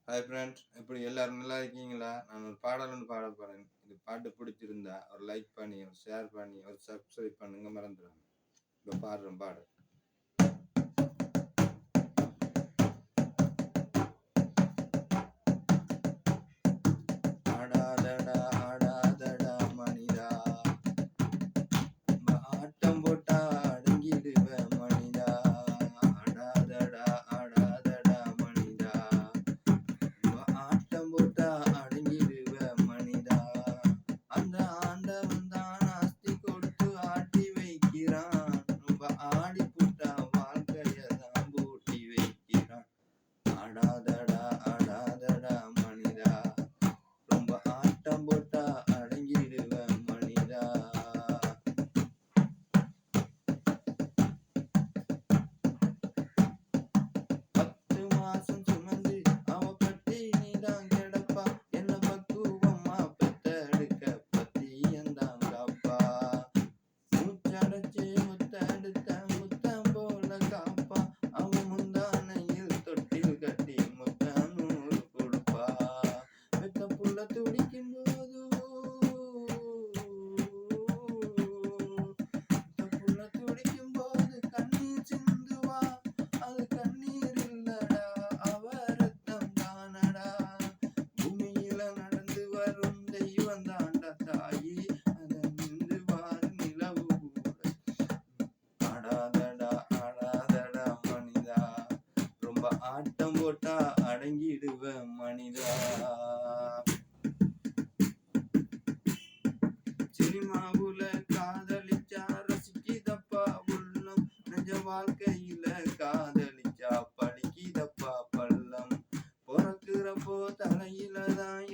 Hi friends, எப்படி எல்லாரும் நல்லா இருக்கீங்களா? நான் ஒரு பாடல் ஒன்று பாட போறேன். இது பாட்டு பிடிச்சிருந்தா ஒரு லைக் பண்ணி, ஒரு ஷேர் பண்ணி, ஒரு சப்ஸ்கிரைப் பண்ணுங்க மறந்துடாம. இப்போ பாடுறேன் பாடல். ஆடாதடா ஆடாதடா மனிதா, ஆட்டம் போட்டா அடங்கிடுவ மனிதா. ஆடாதடா ஆடாதடா மனிதா, ஆட்டம் போட்டா அடங்கிடுவ மனிதா. அந்த ஆண்டவன் தான் ஆஸ்தி கொடுத்து ஆட்டி வைக்கிறான். ரொம்ப ஆடி போட்டா வாழ்க்கைய தான் பூட்டி வைக்கிறான். ஆடாதடா ஆடாதடா மனிதா, ரொம்ப ஆட்டம் போட்டா அடங்கிடுவ மனிதா. 10 மாசம் சுமந்து அவ பட்டினிதான் கிடப்பா. என்ன பக்குவமா பெத்தெடுக்க பத்தியந்தான் காப்பா. மூச்சடைச்சு முத்தெடுத்த முத்தம் போல காப்பா. அவ முந்தானையில் தொட்டில் கட்டி முத்தம் 100 கொடுப்பா. பெத்த புள்ள துடிக்கும் போது, புள்ள துடிக்கும் போது கண்ணீர் சிந்துவா. அது கண்ணீர் இல்லடா, அவ ரத்தம் தானடா. பூமியில நடந்து வரும் தெய்வம் தாண்டா தாயி, அத நின்று வாரு நிலவு கூட. ஆடாதடா ஆடாதடா மனிதா, ரொம்ப ஆட்டம் போட்டா அடங்கிடுவ மனிதா. சினிமாவுல காதலிச்சா ரசிக்குதப்பா உள்ளம், நெஜ வாழ்க்கையில காதலிச்சா படிக்குதப்பா பள்ளம். பொறக்குறப்போ தலையில தான்